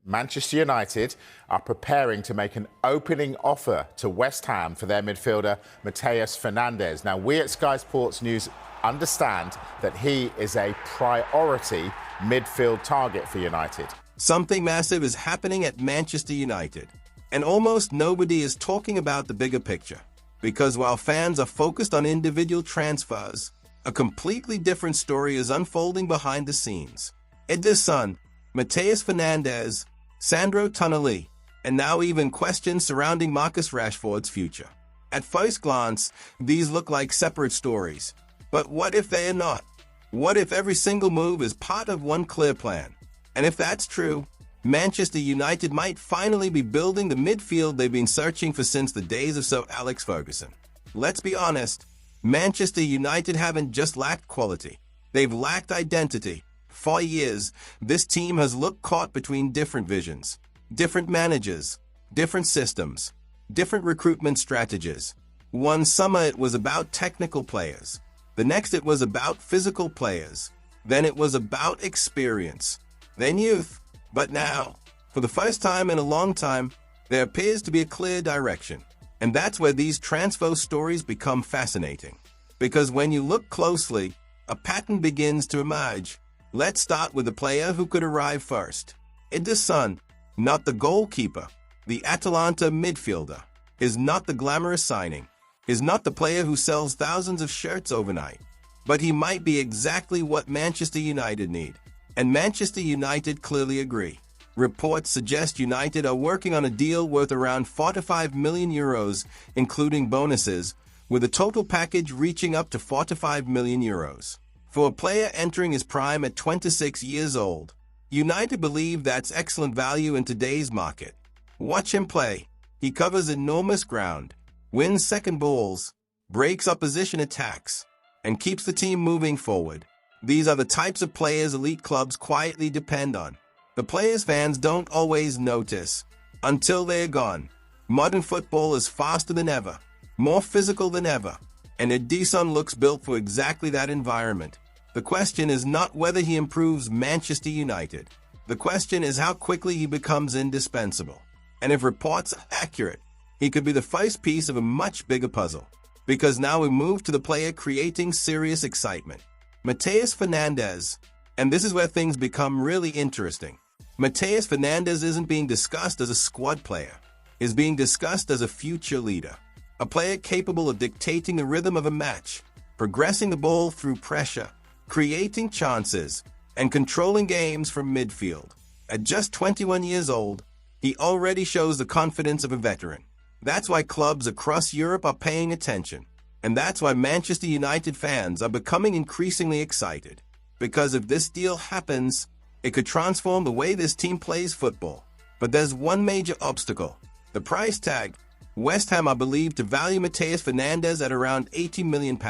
Manchester United are preparing to make an opening offer to West Ham for their midfielder Mateus Fernandes. Now, we at Sky Sports News understand that he is a priority midfield target for United. Something massive is happening at Manchester United, and almost nobody is talking about the bigger picture. Because while fans are focused on individual transfers, a completely different story is unfolding behind the scenes. Ederson, Mateus Fernandes, Sandro Tonali, and now even questions surrounding Marcus Rashford's future. At first glance, these look like separate stories. But what if they are not? What if every single move is part of one clear plan? And if that's true, Manchester United might finally be building the midfield they've been searching for since the days of Sir Alex Ferguson. Let's be honest, Manchester United haven't just lacked quality. They've lacked identity. For years, this team has looked caught between different visions, different managers, different systems, different recruitment strategies. One summer it was about technical players. The next it was about physical players. Then it was about experience. Then youth. But now, for the first time in a long time, there appears to be a clear direction. And that's where these transfer stories become fascinating. Because when you look closely, a pattern begins to emerge. Let's start with the player who could arrive first. Ederson, not the goalkeeper, the Atalanta midfielder, is not the glamorous signing, is not the player who sells thousands of shirts overnight. But he might be exactly what Manchester United need. And Manchester United clearly agree. Reports suggest United are working on a deal worth around 45 million euros, including bonuses, with a total package reaching up to 45 million euros. For a player entering his prime at 26 years old, United believe that's excellent value in today's market. Watch him play. He covers enormous ground, wins second balls, breaks opposition attacks, and keeps the team moving forward. These are the types of players elite clubs quietly depend on. The players fans don't always notice until they're gone. Modern football is faster than ever, more physical than ever, and Ederson looks built for exactly that environment. The question is not whether he improves Manchester United. The question is how quickly he becomes indispensable. And if reports are accurate, he could be the first piece of a much bigger puzzle. Because now we move to the player creating serious excitement. Mateus Fernandes. And this is where things become really interesting. Mateus Fernandes isn't being discussed as a squad player. He's being discussed as a future leader. A player capable of dictating the rhythm of a match, progressing the ball through pressure, creating chances, and controlling games from midfield. At just 21 years old, he already shows the confidence of a veteran. That's why clubs across Europe are paying attention. And that's why Manchester United fans are becoming increasingly excited. Because if this deal happens, it could transform the way this team plays football. But there's one major obstacle: the price tag. West Ham are believed to value Mateus Fernandes at around £80 million.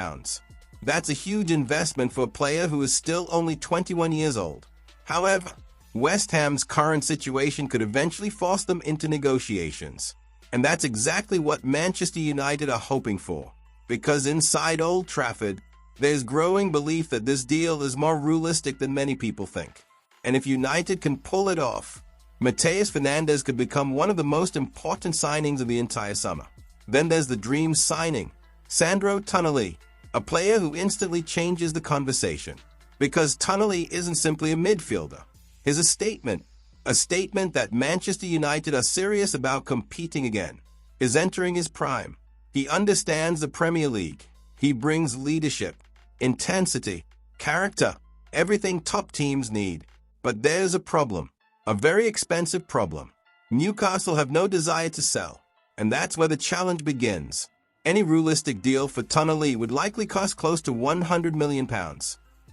That's a huge investment for a player who is still only 21 years old. However, West Ham's current situation could eventually force them into negotiations. And that's exactly what Manchester United are hoping for. Because inside Old Trafford, there's growing belief that this deal is more realistic than many people think. And if United can pull it off, Mateus Fernandes could become one of the most important signings of the entire summer. Then there's the dream signing, Sandro Tonali, a player who instantly changes the conversation. Because Tonali isn't simply a midfielder. He's a statement that Manchester United are serious about competing again. Is entering his prime. He understands the Premier League. He brings leadership, intensity, character, everything top teams need. But there's a problem, a very expensive problem. Newcastle have no desire to sell, and that's where the challenge begins. Any realistic deal for Tonali would likely cost close to £100 million.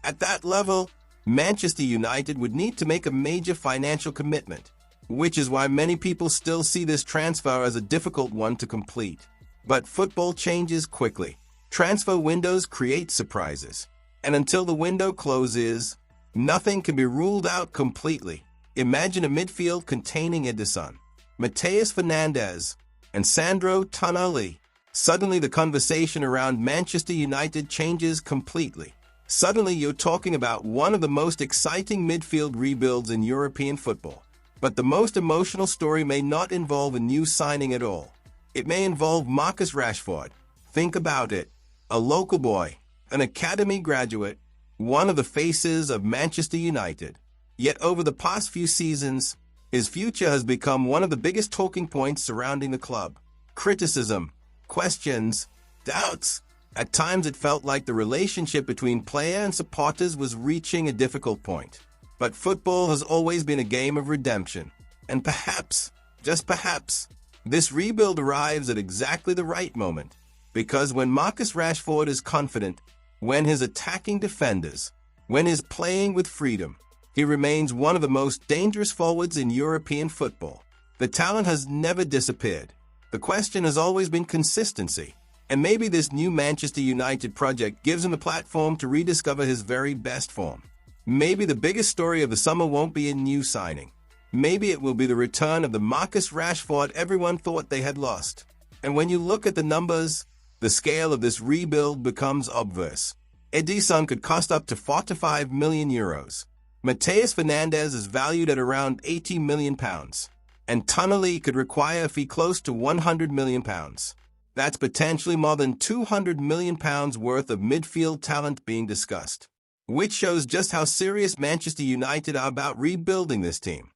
At that level, Manchester United would need to make a major financial commitment, which is why many people still see this transfer as a difficult one to complete. But football changes quickly. Transfer windows create surprises. And until the window closes, nothing can be ruled out completely. Imagine a midfield containing Ederson, Mateus Fernandes, and Sandro Tonali. Suddenly the conversation around Manchester United changes completely. Suddenly you're talking about one of the most exciting midfield rebuilds in European football. But the most emotional story may not involve a new signing at all. It may involve Marcus Rashford. Think about it. A local boy, an academy graduate, one of the faces of Manchester United. Yet over the past few seasons, his future has become one of the biggest talking points surrounding the club. Criticism, questions, doubts. At times it felt like the relationship between player and supporters was reaching a difficult point. But football has always been a game of redemption. And perhaps, just perhaps, this rebuild arrives at exactly the right moment. Because when Marcus Rashford is confident, when he's attacking defenders, when he's playing with freedom, he remains one of the most dangerous forwards in European football. The talent has never disappeared. The question has always been consistency. And maybe this new Manchester United project gives him a platform to rediscover his very best form. Maybe the biggest story of the summer won't be a new signing. Maybe it will be the return of the Marcus Rashford everyone thought they had lost. And when you look at the numbers, the scale of this rebuild becomes obvious. Ederson could cost up to 45 million euros. Mateus Fernandes is valued at around 80 million pounds. And Tonali could require a fee close to 100 million pounds. That's potentially more than 200 million pounds worth of midfield talent being discussed. Which shows just how serious Manchester United are about rebuilding this team.